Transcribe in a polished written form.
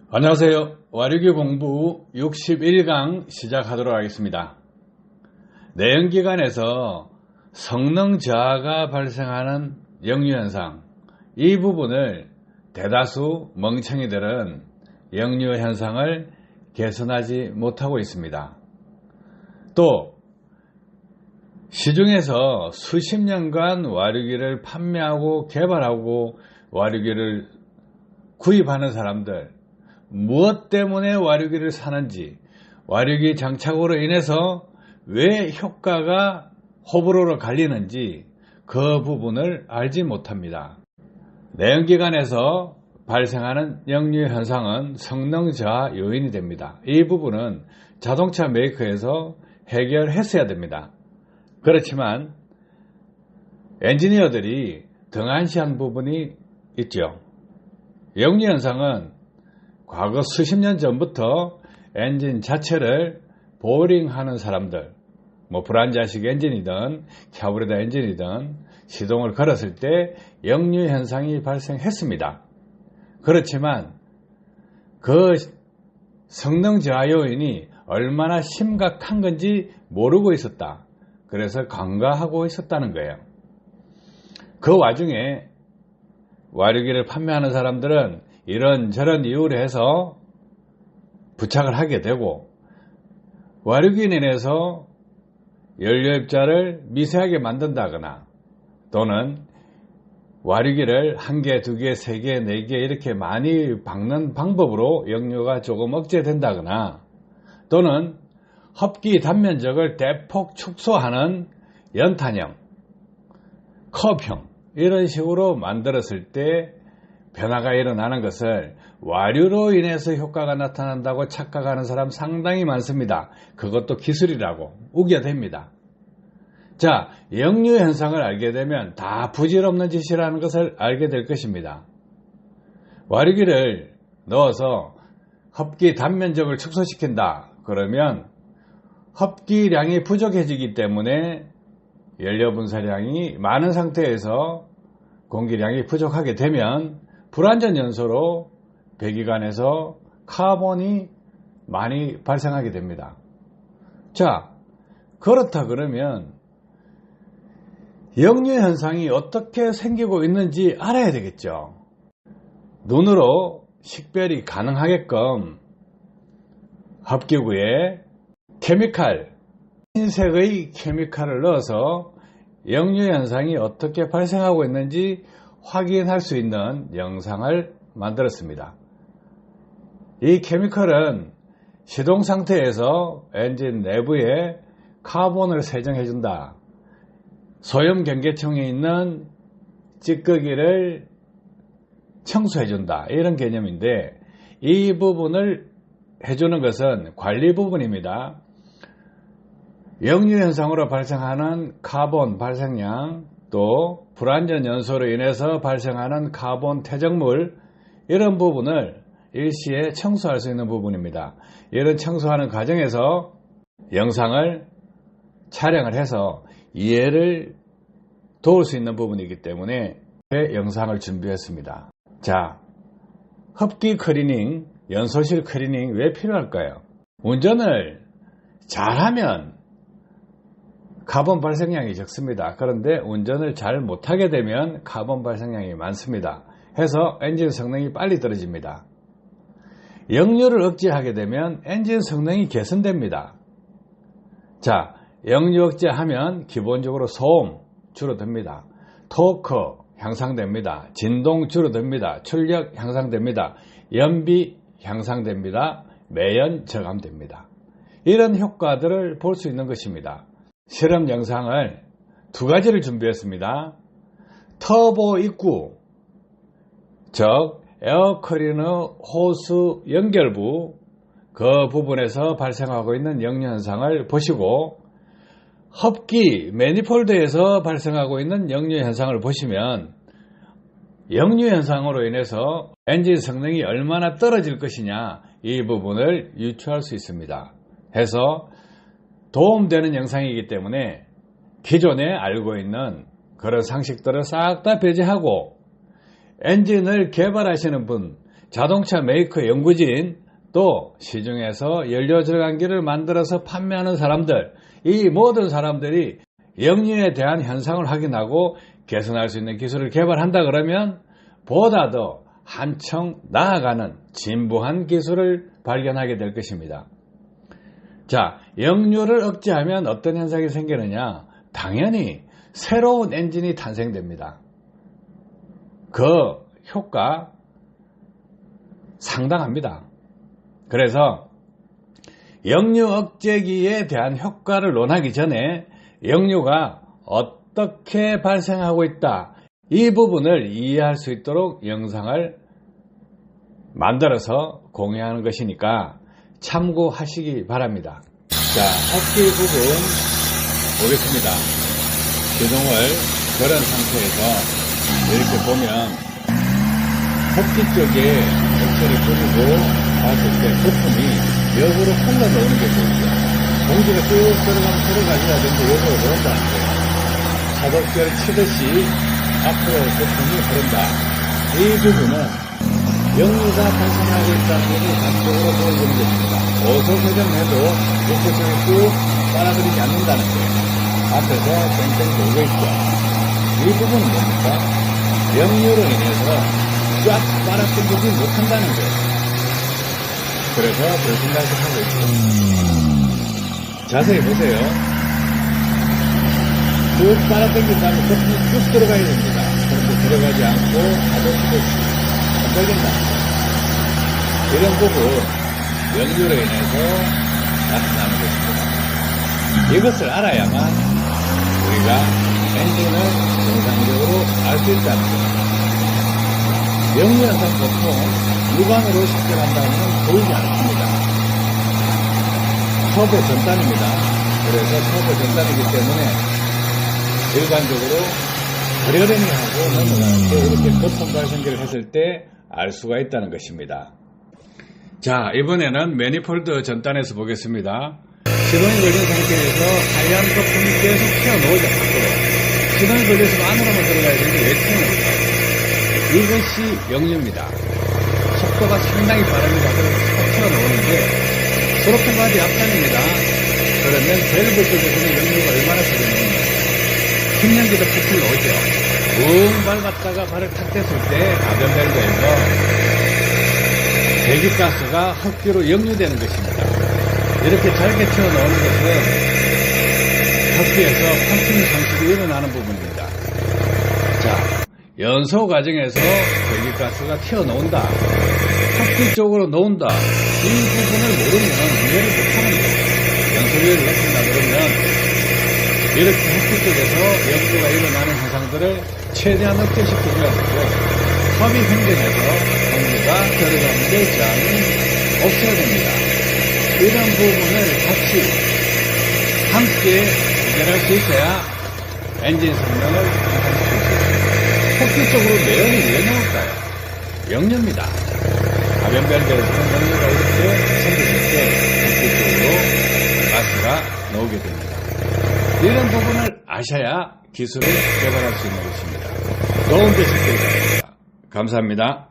안녕하세요. 와류기 공부 61강 시작하도록 하겠습니다. 내연기관에서 성능 저하가 발생하는 역류현상, 이 부분을 대다수 멍청이들은 역류현상을 개선하지 못하고 있습니다. 또 시중에서 수십 년간 와류기를 판매하고 개발하고 와류기를 구입하는 사람들, 무엇 때문에 와류기를 사는지, 와류기 장착으로 인해서 왜 효과가 호불호로 갈리는지 그 부분을 알지 못합니다. 내연기관에서 발생하는 역류 현상은 성능 저하 요인이 됩니다. 이 부분은 자동차 메이커에서 해결했어야 됩니다. 그렇지만 엔지니어들이 등한시한 부분이 있죠. 역류 현상은 과거 수십 년 전부터 엔진 자체를 보링하는 사람들, 불안자식 엔진이든 캬브레다 엔진이든 시동을 걸었을 때 역류 현상이 발생했습니다. 그렇지만 그 성능 저하 요인이 얼마나 심각한 건지 모르고 있었다. 그래서 간과하고 있었다는 거예요. 그 와중에 와류기를 판매하는 사람들은 이런저런 이유로 해서 부착을 하게 되고, 와류기에 인해서 연료입자를 미세하게 만든다거나, 또는 와류기를 1개, 2개, 3개, 4개 이렇게 많이 박는 방법으로 역류가 조금 억제된다거나, 또는 흡기 단면적을 대폭 축소하는 연탄형, 컵형 이런 식으로 만들었을 때 변화가 일어나는 것을 와류로 인해서 효과가 나타난다고 착각하는 사람 상당히 많습니다. 그것도 기술이라고 우겨댑니다. 자, 역류 현상을 알게 되면 다 부질없는 짓이라는 것을 알게 될 것입니다. 와류기를 넣어서 흡기 단면적을 축소시킨다. 그러면 흡기량이 부족해지기 때문에 연료 분사량이 많은 상태에서 공기량이 부족하게 되면 불완전 연소로 배기관에서 카본이 많이 발생하게 됩니다. 자, 그렇다 그러면 역류 현상이 어떻게 생기고 있는지 알아야 되겠죠. 눈으로 식별이 가능하게끔 흡기구에 흰색의 케미칼을 넣어서 역류 현상이 어떻게 발생하고 있는지 확인할 수 있는 영상을 만들었습니다. 이 케미칼은 시동 상태에서 엔진 내부에 카본을 세정해준다. 소염 경계청에 있는 찌꺼기를 청소해준다. 이런 개념인데, 이 부분을 해주는 것은 관리 부분입니다. 역류 현상으로 발생하는 카본 발생량, 또 불완전 연소로 인해서 발생하는 카본 퇴적물, 이런 부분을 일시에 청소할 수 있는 부분입니다. 이런 청소하는 과정에서 영상을 촬영을 해서 이해를 도울 수 있는 부분이기 때문에 영상을 준비했습니다. 자, 흡기 클리닝, 연소실 클리닝 왜 필요할까요? 운전을 잘하면 카본 발생량이 적습니다. 그런데 운전을 잘 못하게 되면 카본 발생량이 많습니다. 해서 엔진 성능이 빨리 떨어집니다. 역류를 억제하게 되면 엔진 성능이 개선됩니다. 자, 역류 억제하면 기본적으로 소음 줄어듭니다. 토크 향상됩니다. 진동 줄어듭니다. 출력 향상됩니다. 연비 향상됩니다. 매연 저감됩니다. 이런 효과들을 볼 수 있는 것입니다. 실험 영상을 2가지를 준비했습니다. 터보 입구, 즉 에어클리너 호스 연결부, 그 부분에서 발생하고 있는 역류 현상을 보시고, 흡기 매니폴드에서 발생하고 있는 역류 현상을 보시면 역류 현상으로 인해서 엔진 성능이 얼마나 떨어질 것이냐, 이 부분을 유추할 수 있습니다. 해서 도움되는 영상이기 때문에 기존에 알고 있는 그런 상식들을 싹 다 배제하고 엔진을 개발하시는 분, 자동차 메이커 연구진, 또 시중에서 연료 절감기를 만들어서 판매하는 사람들, 이 모든 사람들이 역류에 대한 현상을 확인하고 개선할 수 있는 기술을 개발한다 그러면 보다 더 한층 나아가는 진부한 기술을 발견하게 될 것입니다. 자, 역류를 억제하면 어떤 현상이 생기느냐? 당연히 새로운 엔진이 탄생됩니다. 그 효과 상당합니다. 그래서 역류 억제기에 대한 효과를 논하기 전에 역류가 어떻게 발생하고 있다, 이 부분을 이해할 수 있도록 영상을 만들어서 공유하는 것이니까 참고하시기 바랍니다. 자, 흡기 부분 보겠습니다. 기둥을 걸은 상태에서 이렇게 보면 흡기 쪽에 액체를 뿌리고 봤을 때 거품이 역으로 흘러나오는 게 보이죠. 공기가 쭉 들어가면 들어가줘야 되는데 역으로 흐른다는 거예요. 사독결 치듯이 앞으로 거품이 흐른다. 이 부분은 역류가 발생하고 있다는 것을 단적으로 보여주는 것입니다. 어서 회전해도 역세성이 쭉 빨아들이지 않는다는 거예요. 앞에서 땡땡 돌고 있죠. 이 부분은 뭡니까? 역류로 인해서 쫙 빨아들이지 못한다는 거예요. 그래서 별 생각을 하고 있죠. 자세히 보세요. 쭉 빨아당긴 다음에 거품이 쭉 들어가야 됩니다. 그런데 들어가지 않고 가둬치듯이 안 걸린다. 이런 부분 역류로 인해서 나타나는 것입니다. 이것을 알아야만 우리가 엔진을 정상적으로 알 수 있다는 것입니다. 역류 현상 보통 육안으로 식별한다면 보이지 않습니다. 터보 전단입니다. 그래서 터보 전단이기 때문에 일반적으로 그러려니 하고 넘어가는데 이렇게 거품 발생기를 했을 때 알 수가 있다는 것입니다. 자, 이번에는 매니폴드 전단에서 보겠습니다. 시동이 걸린 상태에서 하얀 거품이 계속 튀어나오죠. 밖으로. 시동이 걸려서 안으로만 들어가야 되는데 왜 튀어나올까요? 이것이 역류입니다. 속도가 상당히 빠릅니다. 그래서 튀어나오는데 소로통과도 약간입니다. 그러면 밸브 쪽에서는 역류가 얼마나 세겠느냐? 힘량기도 푹 나오죠. 웅 밟았다가 발을 탁 뗐을 때 가변 밸브에서 배기가스가 흡기로 역류되는 것입니다. 이렇게 잘게 튀어나오는 것은 흡기에서 펌핑 상식이 일어나는 부분입니다. 자, 연소 과정에서 배기가스가 튀어나온다, 흡기 쪽으로 나온다, 이 부분을 모르면 이해를 못하는 거예요. 연소율을 높인다 그러면 이렇게 흡기 쪽에서 역류가 일어나는 현상들을 최대한 억제시키려고 하고 섭이 행정해서 공기가 들어가는 데 제한이 없어야 됩니다. 이런 부분을 같이 함께 해결할 수 있어야 엔진 성능을 향상시킬 수 있습니다. 흡기 쪽으로 매연이 왜 나올까요? 역류입니다. 가변 밸브에서는 역류가 이렇게 생겼을 때 흡기 쪽으로 가스가 나오게 됩니다. 이런 부분을 아셔야 기술을 개발할 수 있는 것입니다. 도움 되실 것 같습니다. 감사합니다.